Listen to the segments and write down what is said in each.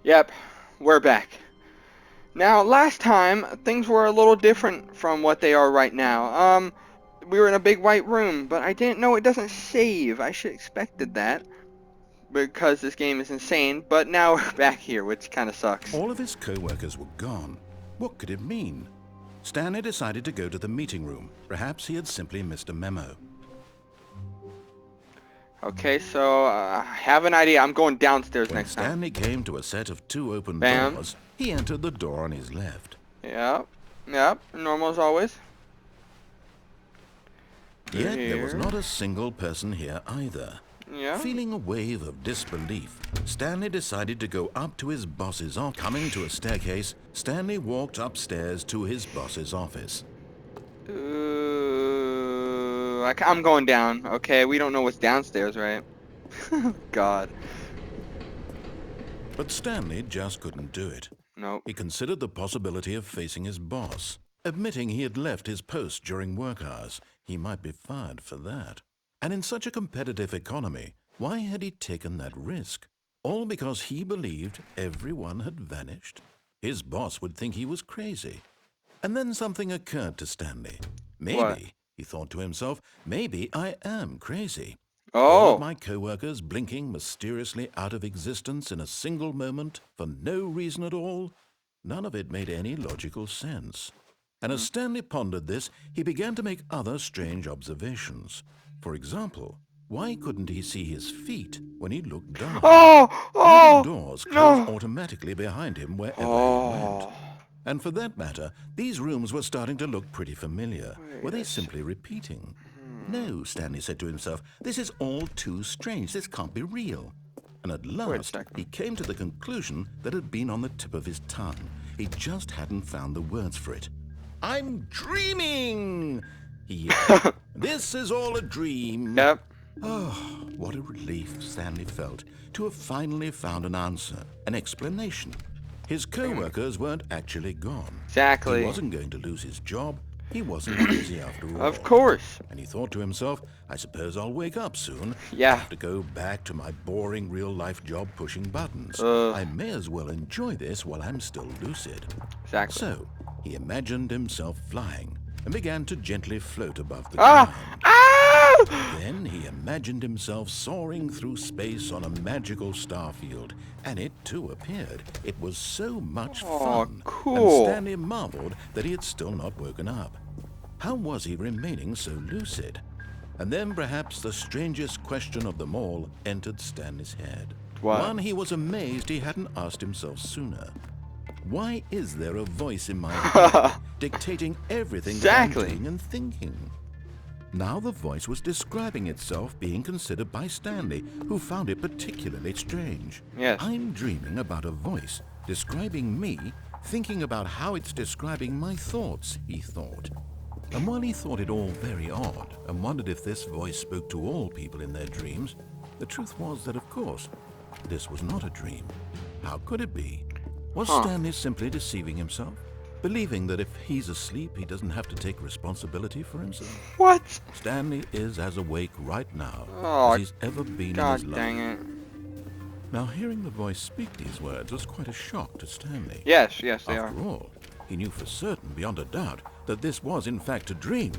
Yep, we're back. Now, last time, things were a little different from what they are right now. We were in a big white room, but I didn't know it doesn't save. I should expected that, because this game is insane, but now we're back here, which kind of sucks. All of his co-workers were gone. What could it mean? Stanley decided to go to the meeting room. Perhaps he had simply missed a memo. Okay, so, I have an idea. I'm going downstairs When next time. Stanley came to a set of two open Bam. doors, he entered the door on his left. Yep, normal as always. Yet there was not a single person here either. Yeah. Feeling a wave of disbelief, Stanley decided to go up to his boss's office. Coming to a staircase, Stanley walked upstairs to his boss's office. I'm going down. Okay, we don't know what's downstairs, right? God. But Stanley just couldn't do it. Nope. He considered the possibility of facing his boss. Admitting he had left his post during work hours, he might be fired for that. And in such a competitive economy, why had he taken that risk? All because he believed everyone had vanished? His boss would think he was crazy. And then something occurred to Stanley. Maybe, what? He thought to himself, maybe I am crazy. Oh. All of my co-workers blinking mysteriously out of existence in a single moment for no reason at all. None of it made any logical sense. And as Stanley pondered this, he began to make other strange observations. For example, why couldn't he see his feet when he looked down? Even doors closed automatically behind him wherever he went. And for that matter, these rooms were starting to look pretty familiar. Were they simply repeating? No, Stanley said to himself, this is all too strange. This can't be real. And at last, he came to the conclusion that had been on the tip of his tongue. He just hadn't found the words for it. I'm dreaming! He yelled. This is all a dream. Yep. Oh, what a relief Stanley felt to have finally found an answer, an explanation. His co-workers weren't actually gone. Exactly. He wasn't going to lose his job. He wasn't crazy after all. Of course. And he thought to himself, I suppose I'll wake up soon. Yeah. I have to go back to my boring real-life job pushing buttons. I may as well enjoy this while I'm still lucid. Exactly. So, he imagined himself flying and began to gently float above the ground. Then he imagined himself soaring through space on a magical starfield, and it too appeared. It was so much fun. Cool. And Stanley marveled that he had still not woken up. How was he remaining so lucid? And then perhaps the strangest question of them all entered Stanley's head. What? One he was amazed he hadn't asked himself sooner. Why is there a voice in my head dictating everything that I'm doing and thinking? Now the voice was describing itself being considered by Stanley, who found it particularly strange. Yes. I'm dreaming about a voice describing me, thinking about how it's describing my thoughts, he thought. And while he thought it all very odd and wondered if this voice spoke to all people in their dreams, the truth was that, of course, this was not a dream. How could it be? Was Stanley simply deceiving himself? Believing that if he's asleep, he doesn't have to take responsibility for himself? What? Stanley is as awake right now as he's ever been in his life. God dang it. Now, hearing the voice speak these words was quite a shock to Stanley. Yes, they are. After all, he knew for certain, beyond a doubt, that this was in fact a dream.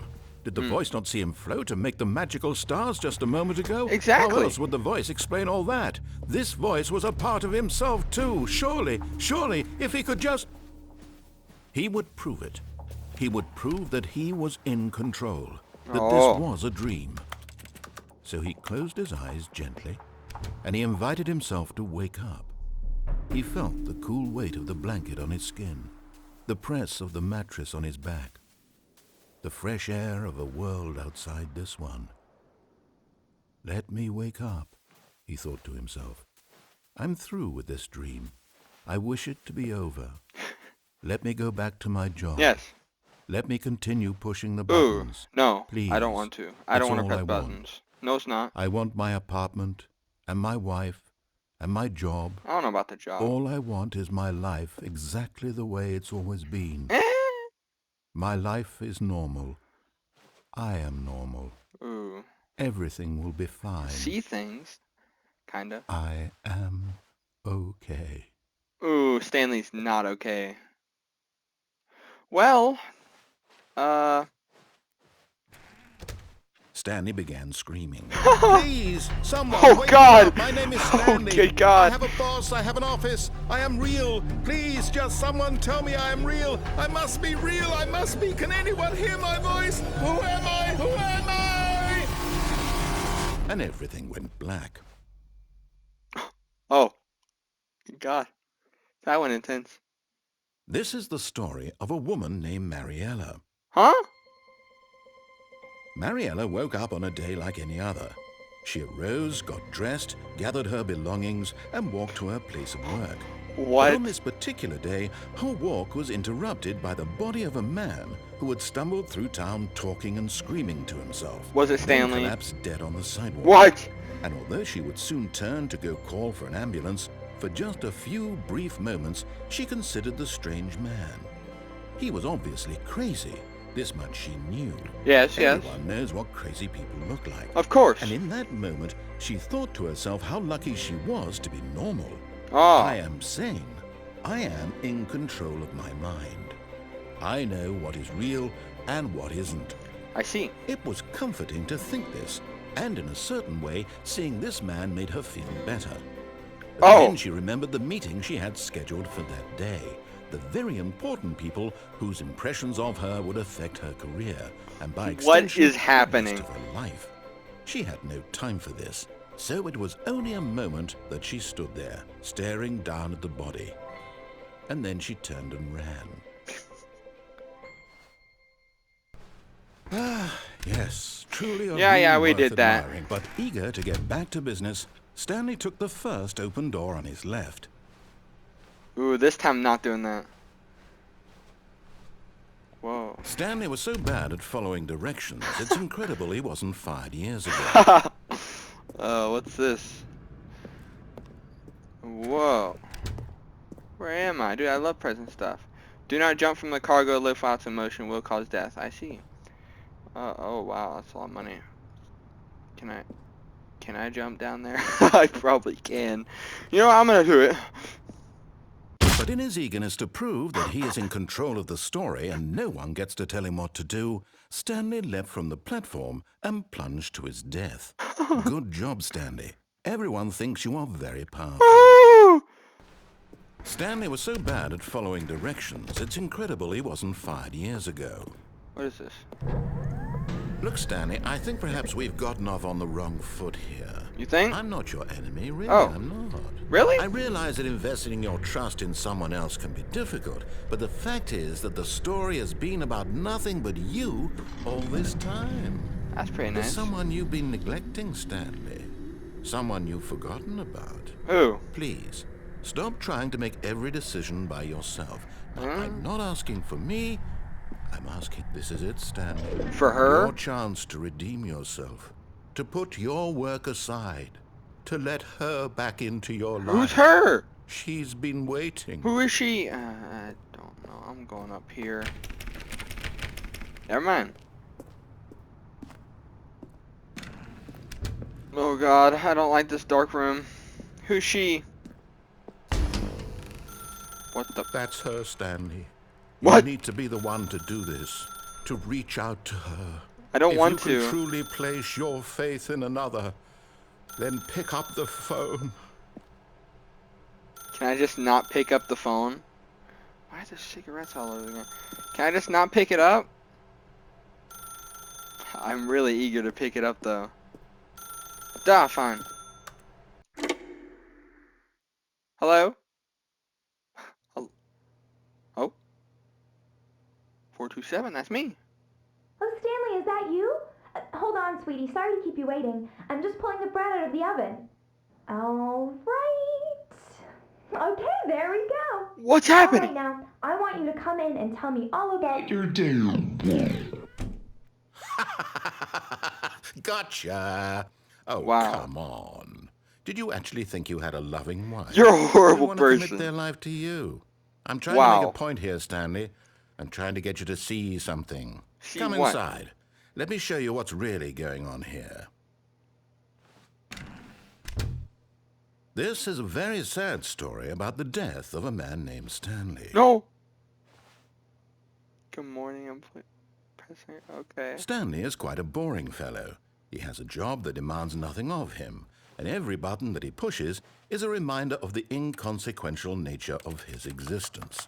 Did the voice not see him float and make the magical stars just a moment ago? Exactly. How else would the voice explain all that? This voice was a part of himself too. Surely, if he could just... He would prove it. He would prove that he was in control, that this was a dream. So he closed his eyes gently, and he invited himself to wake up. He felt the cool weight of the blanket on his skin, the press of the mattress on his back, the fresh air of a world outside this one. Let me wake up, he thought to himself. I'm through with this dream. I wish it to be over. Let me go back to my job. Yes. Let me continue pushing the buttons. No, please. I don't want to. I don't want to press buttons. Want. No, it's not. I want my apartment and my wife and my job. I don't know about the job. All I want is my life exactly the way it's always been. My life is normal. I am normal. Ooh. Everything will be fine. See things. Kinda. I am okay. Ooh, Stanley's not okay. Well, uh... Stanley began screaming. Oh Please, someone, wake me God! up. My name is Oh Stanley. good I God! have a boss. I have an office. I am real. Please, just someone tell me I am real. I must be real. I must be. Can anyone hear my voice? Who am I? Who am I? And everything went black. Oh, good God. That went intense. This is the story of a woman named Mariella. Huh? Mariella woke up on a day like any other. She arose, got dressed, gathered her belongings, and walked to her place of work. But What? on this particular day, her walk was interrupted by the body of a man who had stumbled through town talking and screaming to himself, Was it then Stanley? collapsed dead on the sidewalk. What? And although she would soon turn to go call for an ambulance, for just a few brief moments, she considered the strange man. He was obviously crazy. This much she knew. Yes, yes. Everyone knows what crazy people look like. Of course. And in that moment, she thought to herself how lucky she was to be normal. Oh. I am sane. I am in control of my mind. I know what is real and what isn't. I see. It was comforting to think this, and in a certain way, seeing this man made her feel better. But Oh. then she remembered the meeting she had scheduled for that day. The very important people whose impressions of her would affect her career, and by What extension, is the happening? rest of her life. She had no time for this, so it was only a moment that she stood there, staring down at the body. And then she turned and ran. Ah, yes, truly a Yeah, room we worth did that. admiring. But eager to get back to business, Stanley took the first open door on his left. Ooh, this time not doing that. Whoa. Stanley was so bad at following directions, it's incredible he wasn't fired years ago. What's this? Whoa. Where am I? Dude, I love present stuff. Do not jump from the cargo. Lift while it's in motion will cause death. I see. Oh wow, that's a lot of money. Can I jump down there? I probably can. You know what? I'm gonna do it. But in his eagerness to prove that he is in control of the story and no one gets to tell him what to do, Stanley leapt from the platform and plunged to his death. Good job, Stanley. Everyone thinks you are very powerful. Woo! Stanley was so bad at following directions, it's incredible he wasn't fired years ago. What is this? Look, Stanley, I think perhaps we've gotten off on the wrong foot here. You think? I'm not your enemy, really, Oh. I'm not. Really? I realize that investing your trust in someone else can be difficult, but the fact is that the story has been about nothing but you all this time. That's pretty There's nice. someone you've been neglecting, Stanley. Someone you've forgotten about. Who? Please, stop trying to make every decision by yourself. Now, I'm not asking for me. I'm asking, this is it, Stanley. For her? Your chance to redeem yourself. To put your work aside. To let her back into your life. Who's her? She's been waiting. Who is she? I don't know. I'm going up here. Never mind. Oh God, I don't like this dark room. Who's she? What the? That's her, Stanley. What? You need to be the one to do this. To reach out to her. I don't want If you to. can truly place your faith in another, then pick up the phone. Can I just not pick up the phone? Why is there cigarettes all over again? Can I just not pick it up? I'm really eager to pick it up though. Duh, fine. Hello? Oh. 427, that's me. Oh, Stanley, is that you? Hold on, sweetie. Sorry to keep you waiting. I'm just pulling the bread out of the oven. All right. Okay, there we go. What's All happening? right, now, I want you to come in and tell me all about your Gotcha. Oh, Wow. come on. Did you actually think you had a loving wife? You're a horrible They want to commit person. their life to you. I'm trying to Wow. make a point here, Stanley. I'm trying to get you to see something. See Come what? inside. Let me show you what's really going on here. This is a very sad story about the death of a man named Stanley. No. Good morning. I'm pressing. Okay. Stanley is quite a boring fellow. He has a job that demands nothing of him, and every button that he pushes is a reminder of the inconsequential nature of his existence.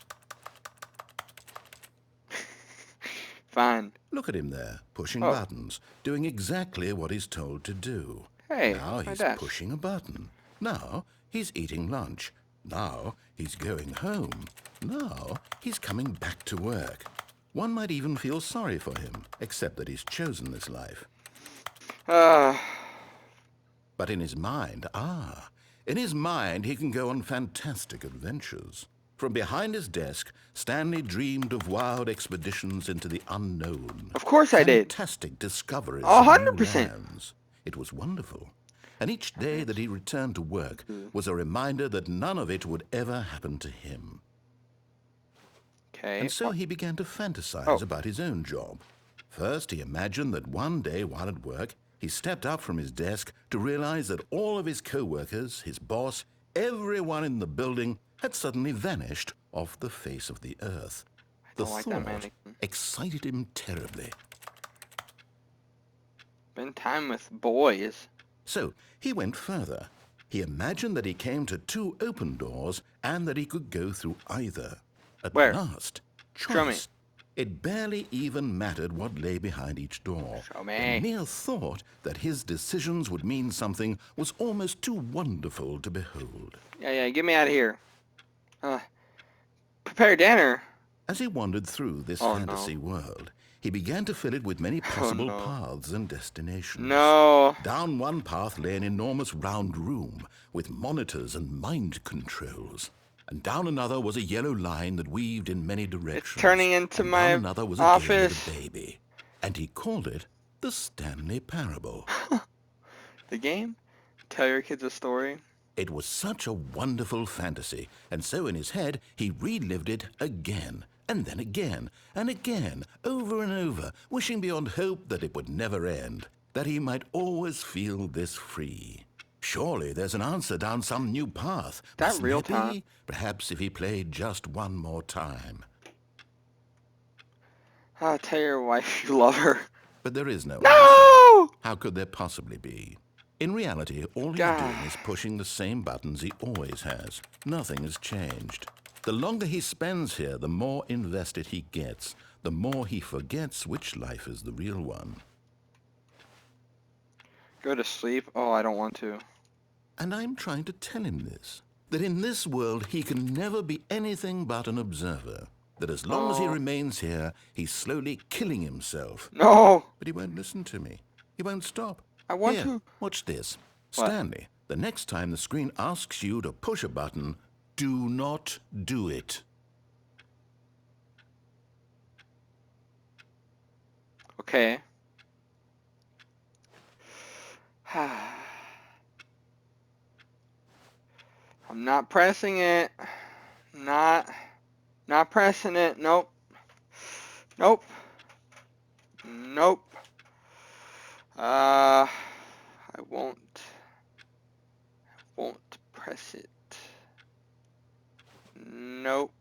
Fine. Look at him there, pushing Oh. buttons, doing exactly what he's told to do. Hey, Now my he's desk. pushing a button. Now he's eating lunch. Now he's going home. Now he's coming back to work. One might even feel sorry for him, except that he's chosen this life. But in his mind, he can go on fantastic adventures. From behind his desk, Stanley dreamed of wild expeditions into the unknown. Of course I did. Fantastic discoveries 100%. of new lands. It was wonderful. And each day that he returned to work was a reminder that none of it would ever happen to him. Okay. And so he began to fantasize Oh. about his own job. First, he imagined that one day while at work, he stepped up from his desk to realize that all of his co-workers, his boss, everyone in the building had suddenly vanished off the face of the earth. The don't like that thought mannequin. excited him terribly. Spend time with boys. So he went further. He imagined that he came to two open doors and that he could go through either. At Where? last, Show me. choice. It barely even mattered what lay behind each door. Show me. The mere thought that his decisions would mean something was almost too wonderful to behold. Yeah, get me out of here. Prepare dinner. As he wandered through this Oh, fantasy world, he began to fill it with many possible no. paths and destinations. No. Down one path lay an enormous round room with monitors and mind controls. And down another was a yellow line that weaved in many directions. It's turning into and my down another was a office. game with a baby. And he called it the Stanley Parable. The game? Tell your kids a story. It was such a wonderful fantasy, and so in his head he relived it again, and then again, and again, over and over, wishing beyond hope that it would never end, that he might always feel this free. Surely there's an answer down some new path. That Mustn't real there time? be? Perhaps if he played just one more time. Tell your wife you love her. But there is no answer. No! How could there possibly be? In reality, all he's doing is pushing the same buttons he always has. Nothing has changed. The longer he spends here, the more invested he gets, the more he forgets which life is the real one. Go to sleep? Oh, I don't want to. And I'm trying to tell him this, that in this world he can never be anything but an observer, that as long as he remains here, he's slowly killing himself. No! But he won't listen to me. He won't stop. I want Here, to. watch this. What? Stanley, the next time the screen asks you to push a button, do not do it. Okay. I'm not pressing it. Not pressing it. Nope. Nope. Nope. I won't press it. Nope.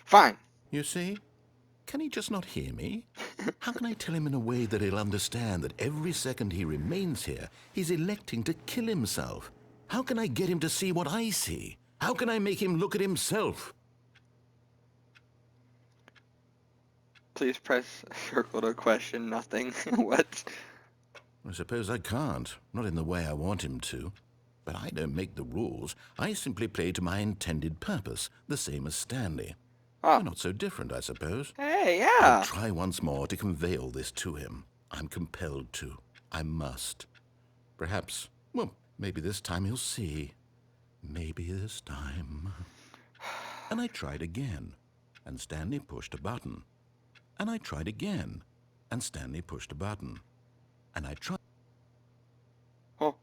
Fine. You see? Can he just not hear me? How can I tell him in a way that he'll understand that every second he remains here, he's electing to kill himself? How can I get him to see what I see? How can I make him look at himself? Please press circle to question nothing. What? I suppose I can't, not in the way I want him to. But I don't make the rules. I simply play to my intended purpose, the same as Stanley. Oh. We're not so different, I suppose. Hey, I'll yeah. try once more to convey all this to him. I'm compelled to. I must. Perhaps, well, maybe this time he'll see. Maybe this time. And I tried again, and Stanley pushed a button. And I tried again, and Stanley pushed a button. And I tried. Oh.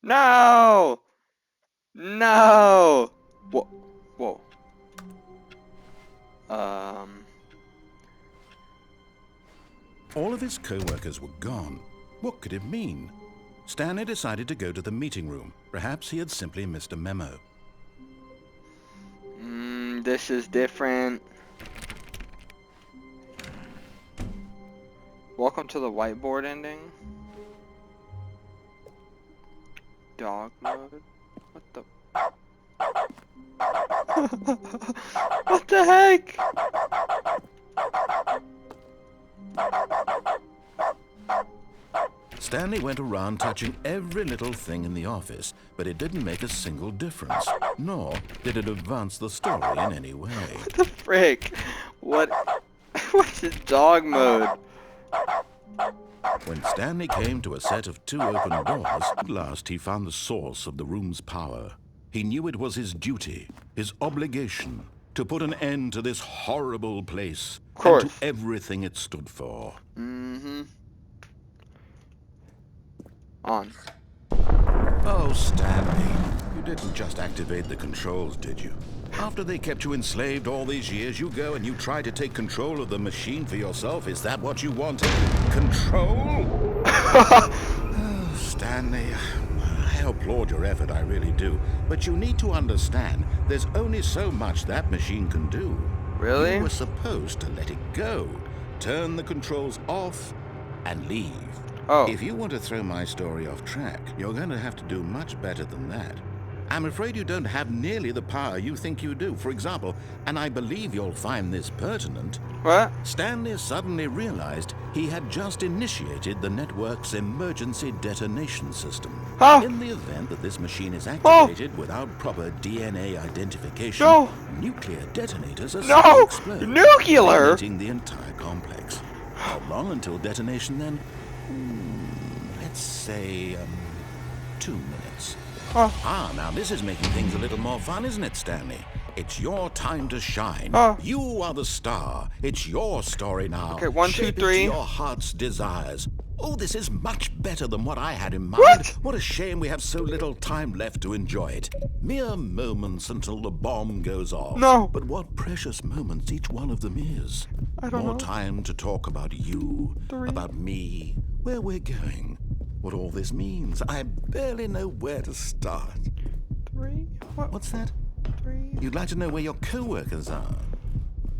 No! No! Whoa. Whoa. All of his co-workers were gone. What could it mean? Stanley decided to go to the meeting room. Perhaps he had simply missed a memo. This is different. Welcome to the whiteboard ending. Dog mode. What the? What the heck? Stanley went around touching every little thing in the office, but it didn't make a single difference, nor did it advance the story in any way. What the frick? What? What's this dog mode? When Stanley came to a set of 2 open doors, at last he found the source of the room's power. He knew it was his duty, his obligation, to put an end to this horrible place and to everything it stood for. On. Oh, Stanley, you didn't just activate the controls, did you? After they kept you enslaved all these years, you go and you try to take control of the machine for yourself. Is that what you wanted? Control? Oh, Stanley, I applaud your effort, I really do. But you need to understand, there's only so much that machine can do. Really? You were supposed to let it go, turn the controls off, and leave. Oh. If you want to throw my story off track, you're going to have to do much better than that. I'm afraid you don't have nearly the power you think you do. For example, and I believe you'll find this pertinent, What? Stanley suddenly realized he had just initiated the network's emergency detonation system. Oh. In the event that this machine is activated without proper DNA identification, No. nuclear detonators are No. set to explode, Nuclear. detonating the entire complex. How long until detonation then? Let's say 2 minutes. Now this is making things a little more fun, isn't it, Stanley? It's your time to shine. You are the star. It's your story now. Okay, 1, 2, Shape it to 3. your heart's desires. Oh, this is much better than what I had in mind. What? What a shame we have so little time left to enjoy it. Mere moments until the bomb goes off. No. But what precious moments each one of them is. I don't More know. time to talk about you, 3. about me, where we're going, what all this means. I barely know where to start. 3. What? What's that? 3. You'd like to know where your co-workers are?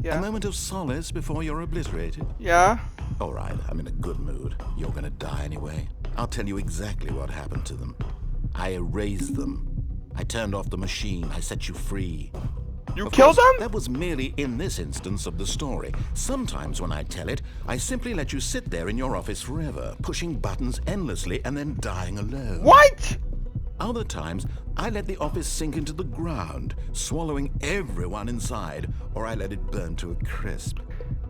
Yeah. A moment of solace before you're obliterated? Yeah. All right, I'm in a good mood. You're gonna die anyway. I'll tell you exactly what happened to them. I erased them. I turned off the machine. I set you free. You Of killed course, them? That was merely in this instance of the story. Sometimes when I tell it, I simply let you sit there in your office forever, pushing buttons endlessly and then dying alone. What? Other times, I let the office sink into the ground, swallowing everyone inside, or I let it burn to a crisp.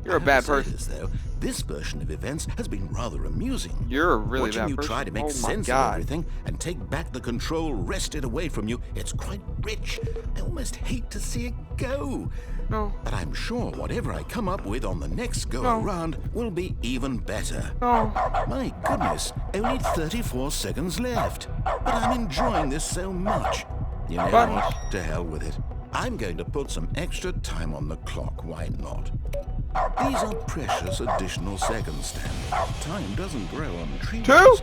You're a I bad have to say person. this, though, this version of events has been rather amusing. You're a really Watching bad you person. try to make Oh my sense God. of everything and take back the control wrested away from you, it's quite rich. I almost hate to see it go. No. But I'm sure whatever I come up with on the next go-around will be even better. No. My goodness, only 34 seconds left. But I'm enjoying this so much. You know But- what? To hell with it. I'm going to put some extra time on the clock, why not? These are precious additional seconds, Stanley. Time doesn't grow on trees. 2?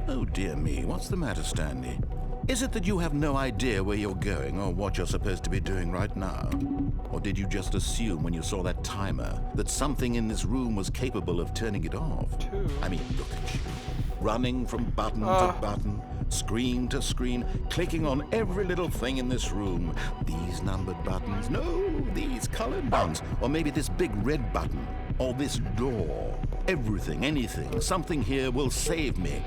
Oh dear me, what's the matter, Stanley? Is it that you have no idea where you're going or what you're supposed to be doing right now? Or did you just assume when you saw that timer that something in this room was capable of turning it off? 2. I mean, look at you. Running from button to button, screen to screen, clicking on every little thing in this room. These numbered buttons, no, these colored ones. Or maybe this big red button, or this door. Everything, anything, something here will save me.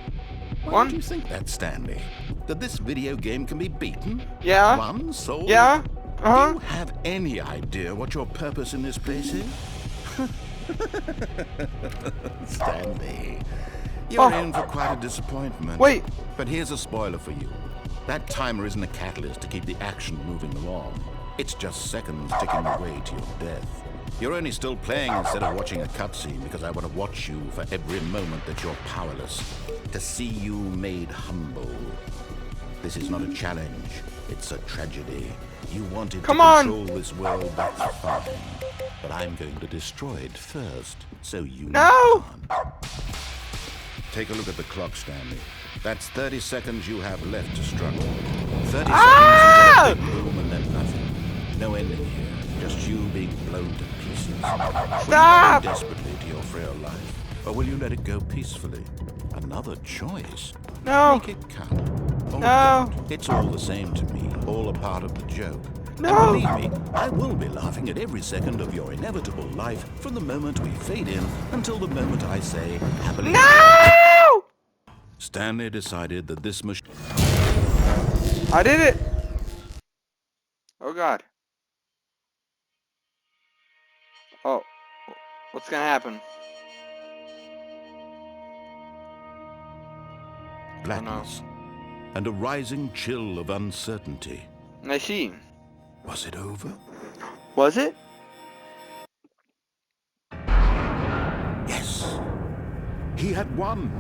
Why 1. do you think that, Stanley? That this video game can be beaten? Yeah. Won? Sold? Yeah. Do you have any idea what your purpose in this place is? Stanley, you're in for quite a disappointment. Wait. But here's a spoiler for you. That timer isn't a catalyst to keep the action moving along. It's just seconds ticking away to your death. You're only still playing instead of watching a cutscene because I want to watch you for every moment that you're powerless. To see you made humble. This is not a challenge. It's a tragedy. You wanted Come to on. control this world, that's fine. but I'm going to destroy it first, so you No! can't. Take a look at the clock, Stanley. That's 30 seconds you have left to struggle. 30 Ah! seconds until a big boom and then nothing. No ending here. Just you being blown to pieces. Stop! Will you cling desperately to your frail life, or will you let it go peacefully? Another choice. No! Make it count. Or No! don't. It's all the same to me. All a part of the joke. No! And believe me, I will be laughing at every second of your inevitable life from the moment we fade in until the moment I say happily. No! Stanley decided that this machine. I did it! Oh god. Oh. What's gonna happen? Blackness and a rising chill of uncertainty. I see. Was it over? Was it? Yes. He had won.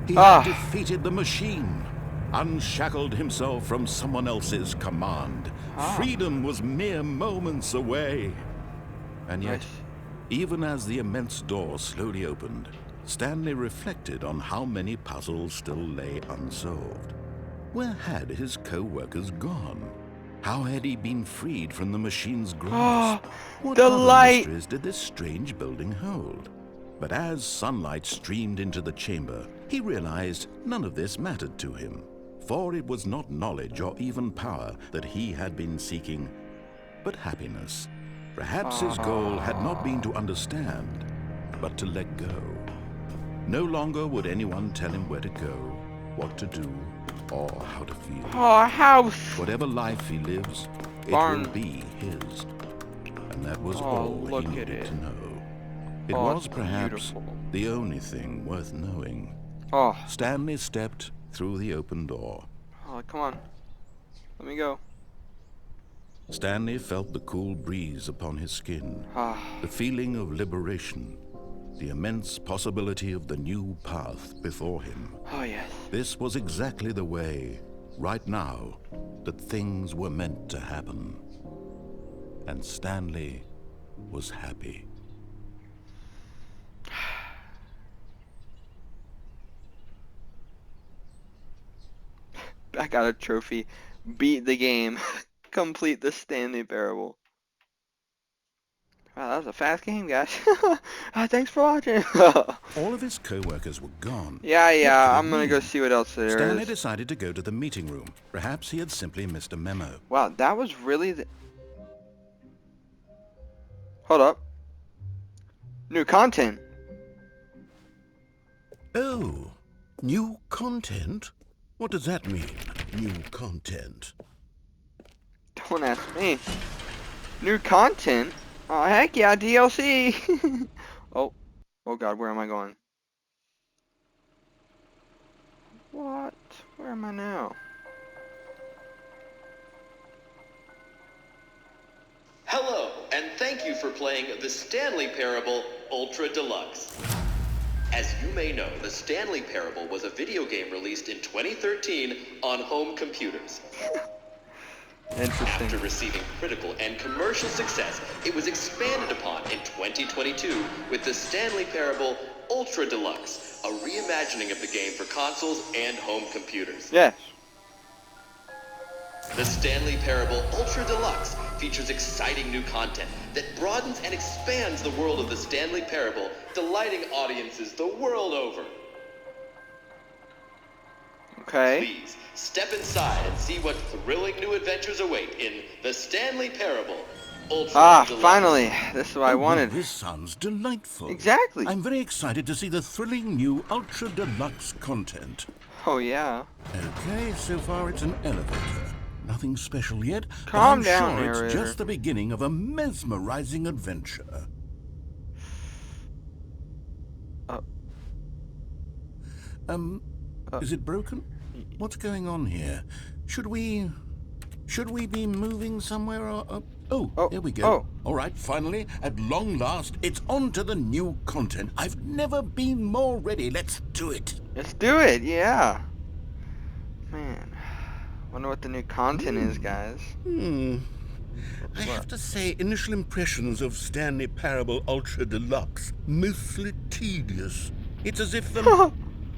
He Ah. had defeated the machine, unshackled himself from someone else's command. Freedom was mere moments away. And yet, Nice. even as the immense door slowly opened, Stanley reflected on how many puzzles still lay unsolved. Where had his co-workers gone? How had he been freed from the machine's grasp? What the other light! mysteries did this strange building hold? But as sunlight streamed into the chamber, he realized none of this mattered to him, for it was not knowledge or even power that he had been seeking, but happiness. Perhaps his goal had not been to understand, but to let go. No longer would anyone tell him where to go, what to do, or how to feel. Oh, a house! Whatever life he lives, it Barn. will be his. And that was Oh, all he look at needed it. to know. It Oh, was it's perhaps beautiful. the only thing worth knowing. Oh. Stanley stepped through the open door. Oh, come on. Let me go. Stanley felt the cool breeze upon his skin, Ah. the feeling of liberation, the immense possibility of the new path before him. Oh, yes. This was exactly the way, right now, that things were meant to happen. And Stanley was happy. I got a trophy. Beat the game. Complete the Stanley Parable. Wow, that was a fast game, guys. Thanks for watching. All of his co-workers were gone. Yeah, What could it I'm gonna go mean? see what else there Stanley is. decided to go to the meeting room. Perhaps he had simply missed a memo. Wow, that was really the... Hold up. New content. Oh, new content? What does that mean, new content? Don't ask me. New content? Oh, heck yeah, DLC. Oh god, where am I going? What? Where am I now? Hello, and thank you for playing the Stanley Parable Ultra Deluxe. As you may know, the Stanley Parable was a video game released in 2013 on home computers. Interesting. After receiving critical and commercial success, it was expanded upon in 2022 with the Stanley Parable Ultra Deluxe, a reimagining of the game for consoles and home computers. Yes. The Stanley Parable Ultra Deluxe features exciting new content that broadens and expands the world of the Stanley Parable, delighting audiences the world over. Okay. Please, step inside and see what thrilling new adventures await in the Stanley Parable Ultra Deluxe. Finally. This is what I Oh, wanted. This sounds delightful. Exactly. I'm very excited to see the thrilling new Ultra Deluxe content. Oh, yeah. Okay, so far it's an elevator. Nothing special yet, but Calm I'm down, sure narrator. it's just the beginning of a mesmerizing adventure. Uh. Is it broken? What's going on here? Should we be moving somewhere or... Oh, there we go. Oh. All right, finally, at long last, it's on to the new content. I've never been more ready. Let's do it. Let's do it, yeah. Man. Wonder what the new content is, guys. I have to say, initial impressions of Stanley Parable Ultra Deluxe, mostly tedious. It's as if the...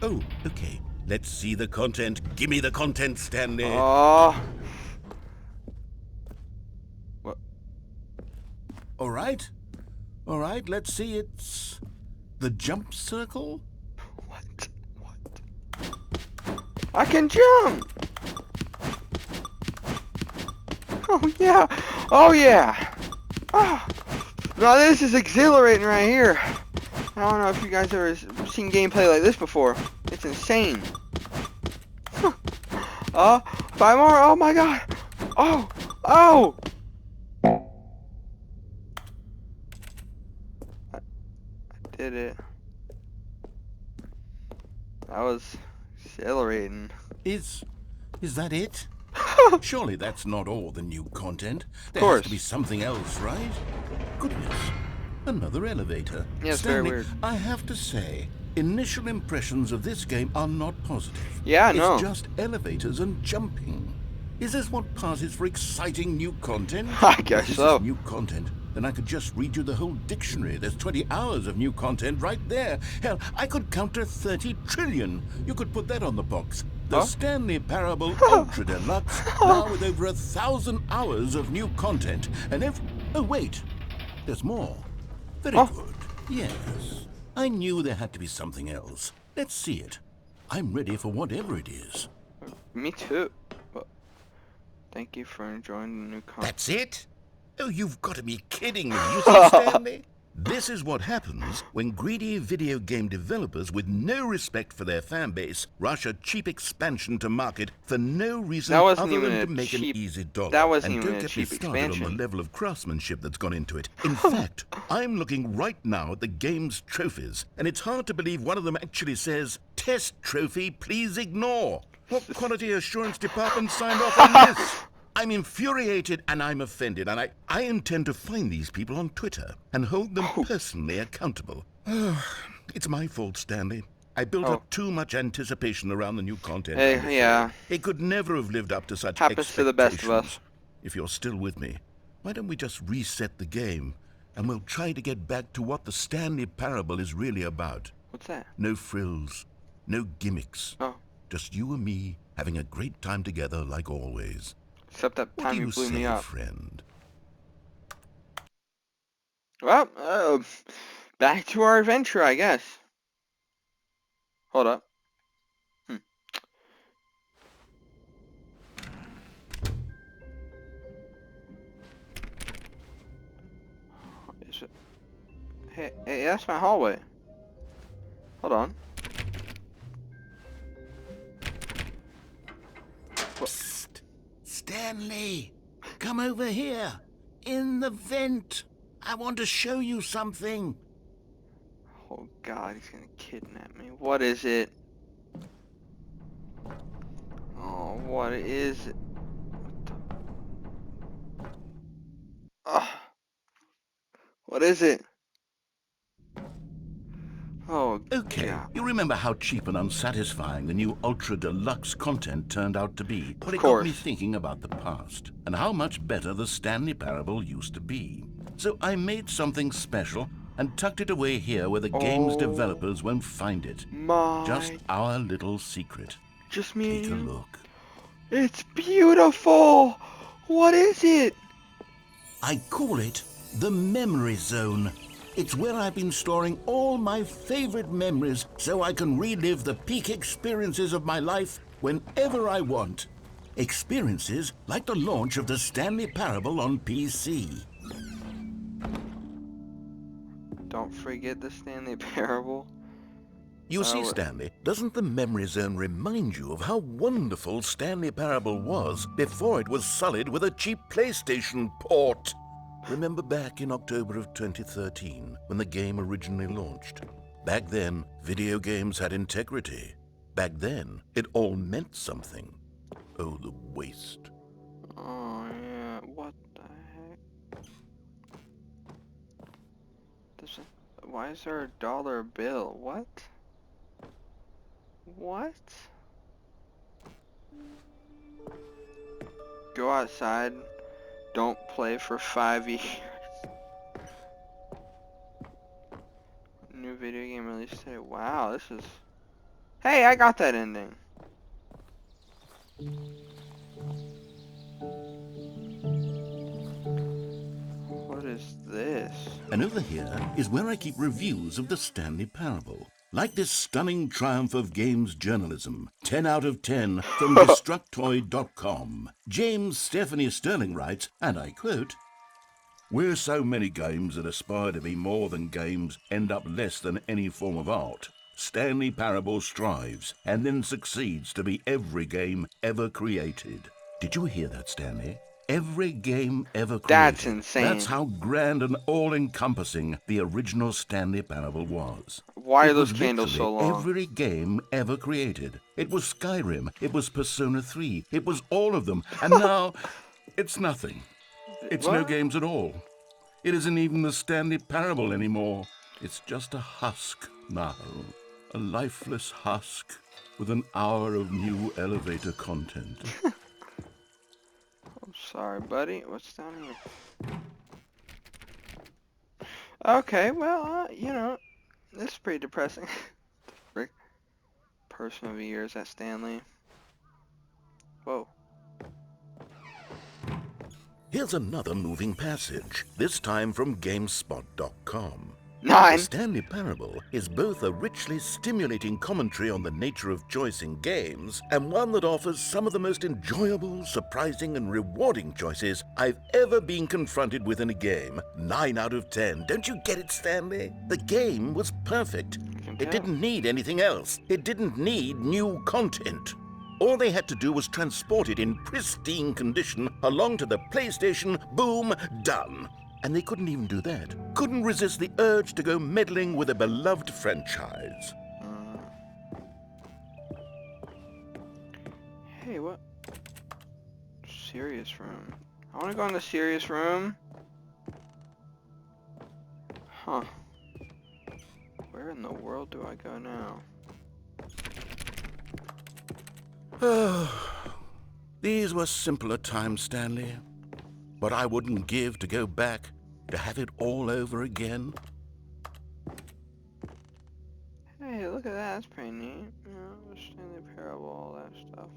Oh, okay. Let's see the content. Give me the content, Stanley. Oh. What? All right. All right, let's see. It's the jump circle? What? I can jump! Oh yeah! Oh yeah! Oh. Now this is exhilarating right here. I don't know if you guys ever seen gameplay like this before. It's insane. 5 more! Oh my god! Oh! Oh! I did it. That was exhilarating. Is that it? Surely that's not all the new content. There course. has to be something else, right? Goodness. Another elevator. Yeah, it's Stanley, very weird. I have to say, initial impressions of this game are not positive. Yeah, I know. It's just elevators and jumping. Is this what passes for exciting new content? I guess If this so. is new content, then I could just read you the whole dictionary. There's 20 hours of new content right there. Hell, I could counter 30 trillion. You could put that on the box. The Huh? Stanley Parable Ultra Deluxe, now with over 1,000 hours of new content. And if... Oh, wait. There's more. Very Huh? good. Yes. I knew there had to be something else. Let's see it. I'm ready for whatever it is. Me too. But thank you for enjoying the new content. That's it? Oh, you've got to be kidding me. You see, Stanley? This is what happens when greedy video game developers with no respect for their fan base rush a cheap expansion to market for no reason That wasn't other even than a to make cheap- an easy dollar. that wasn't and even don't a get me cheap started on expansion. the level of craftsmanship that's gone into it. In fact, I'm looking right now at the game's trophies, and it's hard to believe one of them actually says, "Test trophy, please ignore." What quality assurance department signed off on this? I'm infuriated and I'm offended, and I intend to find these people on Twitter and hold them personally accountable. It's my fault, Stanley. I built Oh. up too much anticipation around the new content. Hey, I'm afraid. yeah. It could never have lived up to such Happens to the best of us. expectations. If you're still with me, why don't we just reset the game and we'll try to get back to what the Stanley Parable is really about. What's that? No frills, no gimmicks. Oh. Just you and me having a great time together like always. Except that What time do you you blew say, me up. friend? Well, back to our adventure, I guess. Hold up. Is it? Hey, that's my hallway. Hold on. Psst! Stanley! Come over here! In the vent! I want to show you something! Oh God, he's gonna kidnap me. What is it? Oh, what is it? What is it? Oh, Okay, God. you remember how cheap and unsatisfying the new Ultra Deluxe content turned out to be? Well, it got course. me thinking about the past, and how much better the Stanley Parable used to be. So I made something special and tucked it away here where the game's Oh. developers won't find it. My. Just our little secret. Just me and Take a you. look. It's beautiful! What is it? I call it the Memory Zone. It's where I've been storing all my favorite memories so I can relive the peak experiences of my life whenever I want. Experiences like the launch of the Stanley Parable on PC. Don't forget the Stanley Parable. You see, Stanley, doesn't the Memory Zone remind you of how wonderful Stanley Parable was before it was sullied with a cheap PlayStation port? Remember back in October of 2013, when the game originally launched? Back then, video games had integrity. Back then, it all meant something. Oh, the waste. Oh, yeah. What the heck? Why is there a dollar bill? What? What? Go outside Don't play for 5 years. New video game release today. Wow, this is... Hey, I got that ending. What is this? And over here is where I keep reviews of the Stanley Parable. Like this stunning triumph of games journalism, 10 out of 10 from Destructoid.com. James Stephanie Sterling writes, and I quote, "Where so many games that aspire to be more than games end up less than any form of art, Stanley Parable strives and then succeeds to be every game ever created." Did you hear that, Stanley? Every game ever created. That's insane. That's how grand and all-encompassing the original Stanley Parable was. Why are It those was candles so literally long? every game ever created. It was Skyrim, it was Persona 3, it was all of them, and now it's nothing. It's no What? games at all. It isn't even the Stanley Parable anymore. It's just a husk now. A lifeless husk with an hour of new elevator content. I'm sorry, buddy. What's down here? Okay, well, you know, this is pretty depressing. Frick. Person of the year is that Stanley. Whoa. Here's another moving passage, this time from GameSpot.com. 9. The Stanley Parable is both a richly stimulating commentary on the nature of choice in games and one that offers some of the most enjoyable, surprising, and rewarding choices I've ever been confronted with in a game. 9 out of 10. Don't you get it, Stanley? The game was perfect. It didn't need anything else. It didn't need new content. All they had to do was transport it in pristine condition along to the PlayStation. Boom, done. And they couldn't even do that. Couldn't resist the urge to go meddling with a beloved franchise. Hey, what? Serious room. I want to go in the serious room. Huh. Where in the world do I go now? These were simpler times, Stanley. But I wouldn't give to go back, to have it all over again. Hey, look at that. That's pretty neat. You know, Stanley Parable, all that stuff.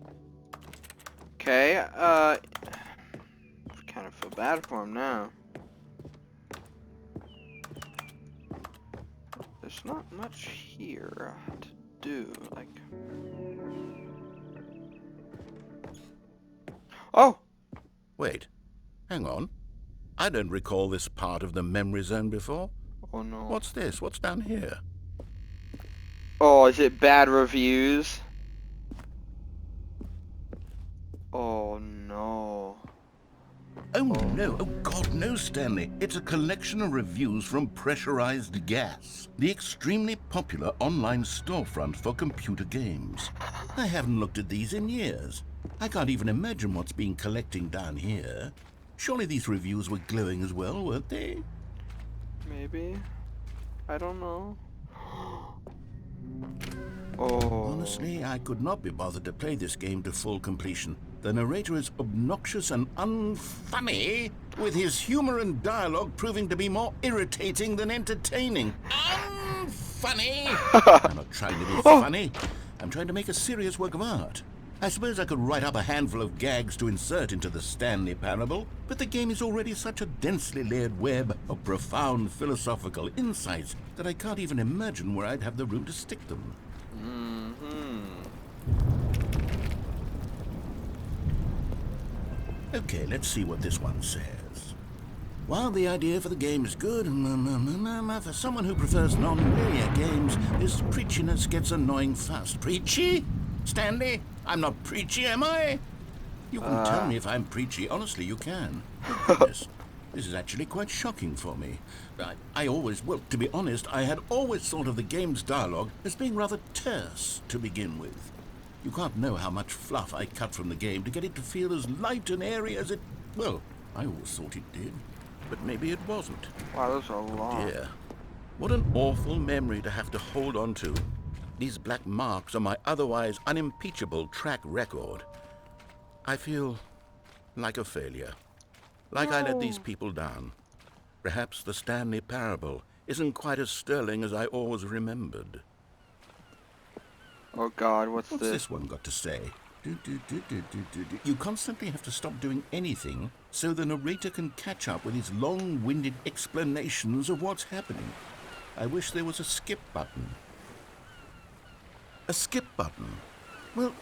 Okay, I kind of feel bad for him now. There's not much here to do, like... Oh! Wait, hang on. I don't recall this part of the memory zone before. Oh no. What's this? What's down here? Oh, is it bad reviews? Oh no. Oh no, oh God, no, Stanley. It's a collection of reviews from Pressurized Gas, the extremely popular online storefront for computer games. I haven't looked at these in years. I can't even imagine what's been collecting down here. Surely these reviews were glowing as well, weren't they? Maybe. I don't know. Oh. Honestly, I could not be bothered to play this game to full completion. The narrator is obnoxious and unfunny, with his humor and dialogue proving to be more irritating than entertaining. Unfunny! I'm not trying to be funny. I'm trying to make a serious work of art. I suppose I could write up a handful of gags to insert into the Stanley Parable, but the game is already such a densely layered web of profound philosophical insights that I can't even imagine where I'd have the room to stick them. Okay, let's see what this one says. While the idea for the game is good, for someone who prefers non-linear games, this preachiness gets annoying fast. Preachy? Stanley? I'm not preachy, am I? You can tell me if I'm preachy. Honestly, you can. Oh, goodness. This is actually quite shocking for me. Well, to be honest, I had always thought of the game's dialogue as being rather terse to begin with. You can't know how much fluff I cut from the game to get it to feel as light and airy as it... Well, I always thought it did. But maybe it wasn't. Wow, those are long. Dear, what an awful memory to have to hold on to. These black marks are my otherwise unimpeachable track record. I feel like a failure. like I let these people down. Perhaps the Stanley parable isn't quite as sterling as I always remembered. Oh God, what's What's this one got to say? You constantly have to stop doing anything so the narrator can catch up with his long-winded explanations of what's happening. I wish there was a skip button. A skip button? Well,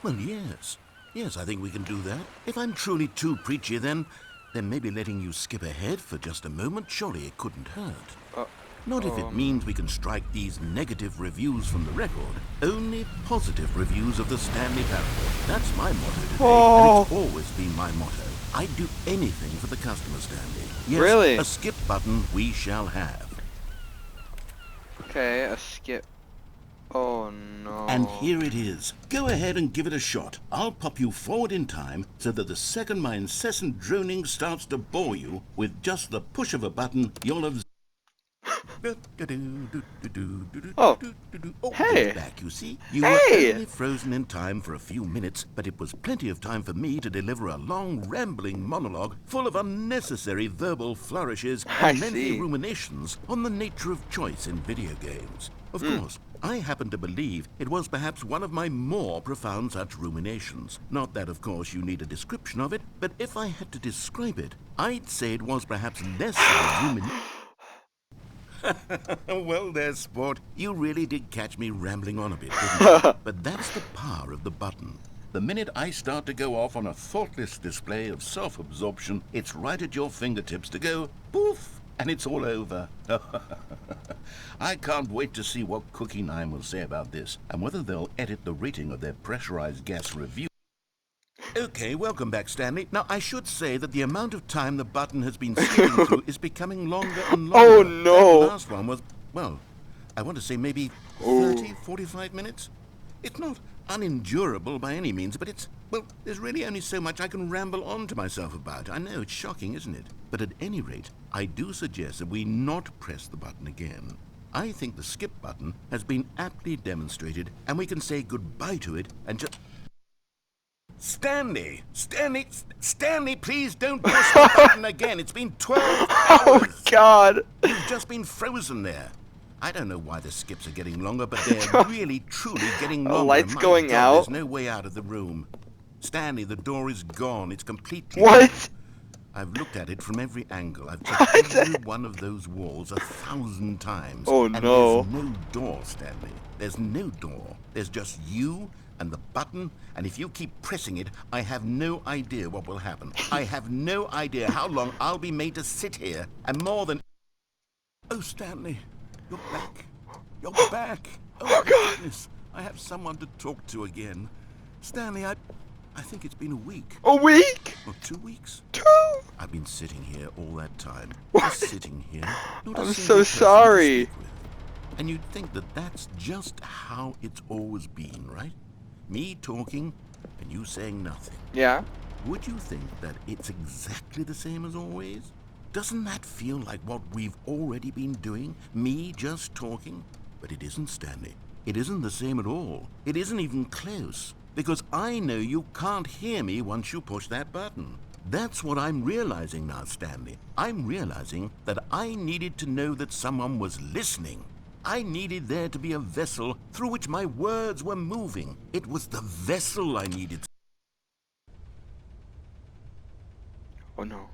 yes. Yes, I think we can do that. If I'm truly too preachy, then maybe letting you skip ahead for just a moment, surely it couldn't hurt. Not if it means we can strike these negative reviews from the record. Only positive reviews of the Stanley parable. That's my motto today, and it's always been my motto. I'd do anything for the customer, Stanley. Yes, Really? a skip button we shall have. Okay, a skip. Oh no. And here it is. Go ahead and give it a shot. I'll pop you forward in time so that the second my incessant droning starts to bore you, with just the push of a button, you'll have... Oh, Hey! hey. Back, you see? You were only frozen in time for a few minutes, but it was plenty of time for me to deliver a long, rambling monologue full of unnecessary verbal flourishes I and lengthy see. ruminations on the nature of choice in video games. Of course, I happen to believe it was perhaps one of my more profound such ruminations. Not that, of course, you need a description of it, but if I had to describe it, I'd say it was perhaps less of a rumination. Well there, sport. You really did catch me rambling on a bit, didn't you? But that's the power of the button. The minute I start to go off on a thoughtless display of self-absorption, it's right at your fingertips to go poof, and it's all over. I can't wait to see what Cookie 9 will say about this, and whether they'll edit the rating of their pressurized gas review. Okay, welcome back, Stanley. Now, I should say that the amount of time the button has been skipping through is becoming longer and longer. Oh, no. That last one was, well, I want to say maybe 30, 45 minutes. It's not unendurable by any means, but it's, well, there's really only so much I can ramble on to myself about. I know, it's shocking, isn't it? But at any rate, I do suggest that we not press the button again. I think the skip button has been aptly demonstrated, and we can say goodbye to it and just... Stanley, please don't push the button again. It's been 12 hours. Oh God. You've just been frozen there. I don't know why the skips are getting longer, but they're really, truly getting longer. Light's My going God, out. There's no way out of the room. Stanley, the door is gone. It's completely... What? I've looked at it from every angle. I've checked every one of those walls 1,000 times. Oh, and no. there's no door, Stanley. There's no door. There's just you and the button, and if you keep pressing it, I have no idea what will happen. I have no idea how long I'll be made to sit here, and more than... Oh, Stanley, you're back. You're back. Oh, my goodness. I have someone to talk to again. Stanley, I think it's been a week. A week? Or 2 weeks. 2? I've been sitting here all that time. What? Just sitting here. Not a I'm single so person to sorry. speak with. And you'd think that that's just how it's always been, right? Me talking and you saying nothing. Yeah. Would you think that it's exactly the same as always? Doesn't that feel like what we've already been doing? Me just talking? But it isn't, Stanley. It isn't the same at all. It isn't even close. Because I know you can't hear me once you push that button. That's what I'm realizing now, Stanley. I'm realizing that I needed to know that someone was listening. I needed there to be a vessel through which my words were moving. It was the vessel I needed. Oh no.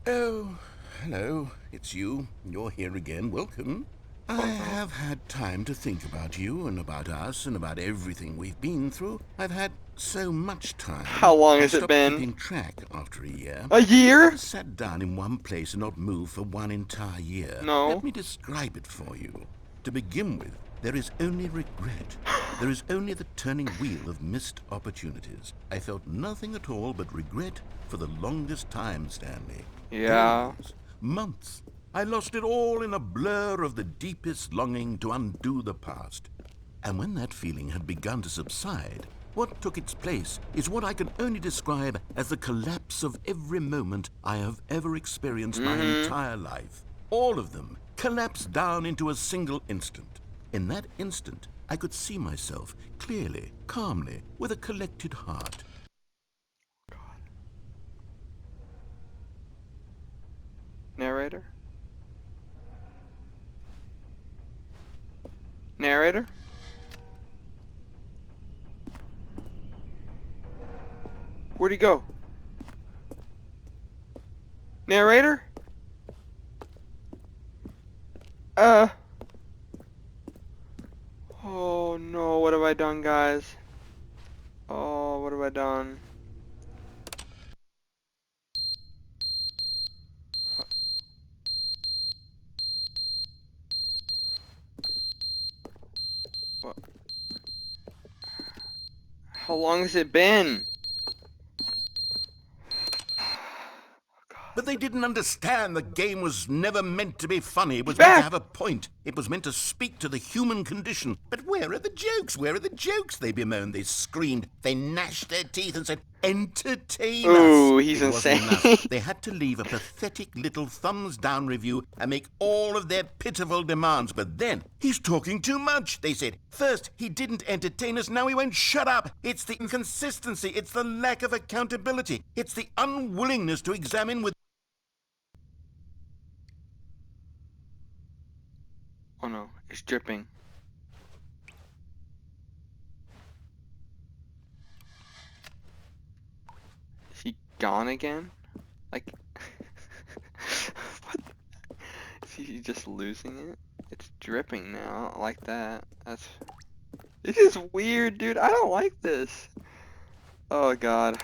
Oh, hello. It's you. You're here again. Welcome. I have had time to think about you and about us and about everything we've been through. I've had so much time. How long has I it stopped been? keeping track after a year. A year? I sat down in one place and not moved for one entire year. No. Let me describe it for you. To begin with, there is only regret. There is only the turning wheel of missed opportunities. I felt nothing at all but regret for the longest time, Stanley. Yeah. Days, months. I lost it all in a blur of the deepest longing to undo the past. And when that feeling had begun to subside, what took its place is what I can only describe as the collapse of every moment I have ever experienced my entire life. All of them collapsed down into a single instant. In that instant, I could see myself clearly, calmly, with a collected heart. Narrator? Where'd he go? Narrator? Oh no, what have I done, guys? Oh, what have I done? What? How long has it been? But they didn't understand the game was never meant to be funny. It was He's meant to back! have a point. It was meant to speak to the human condition. But where are the jokes? Where are the jokes? They bemoaned, they screamed, they gnashed their teeth and said, entertain Ooh, us. he's It wasn't insane. enough. They had to leave a pathetic little thumbs down review and make all of their pitiful demands. But then, he's talking too much, they said. First, he didn't entertain us, now he won't shut up. It's the inconsistency, it's the lack of accountability, it's the unwillingness to examine with Oh no, it's dripping. Is he gone again? Like, what? Is he just losing it? It's dripping now, like that. This is weird, dude. I don't like this. Oh god.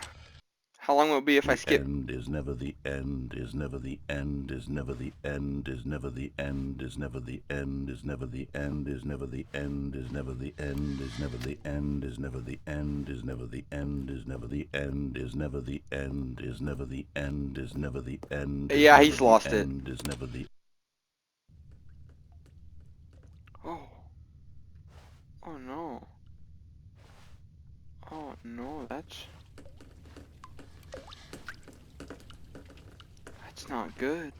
How long will it be if I The skip? end is never the end, is never the end, is never the end, is never the end, is never the end, is never the end, is never the end, is never the end, is never the end, is never the end, is never the end, is never the end, is never the end, is never the end, is never the end. Yeah, he's lost it. Is never the Oh. Oh no. Oh no, that's not good.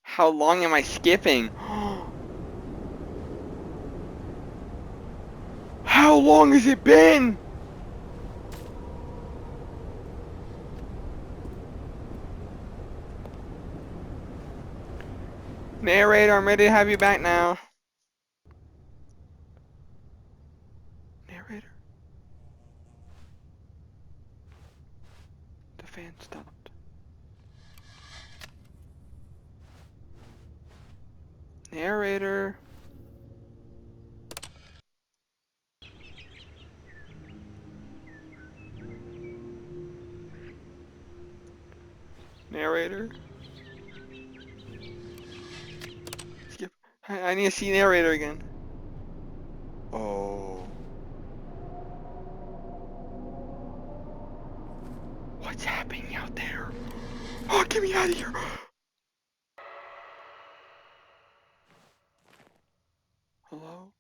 How long am I skipping? How long has it been? Narrator, I'm ready to have you back now. Narrator. The fan stopped. Narrator. Narrator. Skip. I need to see narrator again. Oh. What's happening out there? Oh, get me out of here. Hello?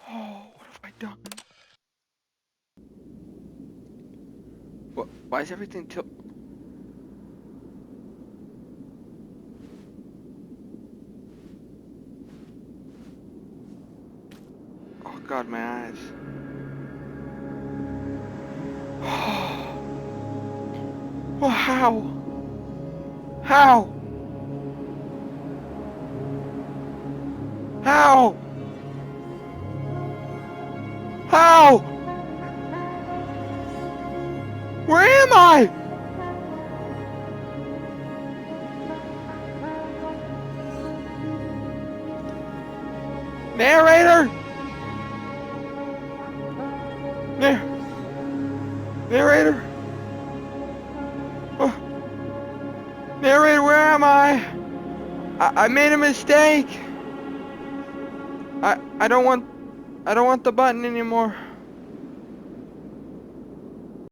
Oh, what have I done? What? Why is everything tilt? Oh God, my eyes. Well, how? How? How? How? Where am I? Narrator? Narrator? Oh. Narrator, where am I? I made a mistake. I don't want the button anymore.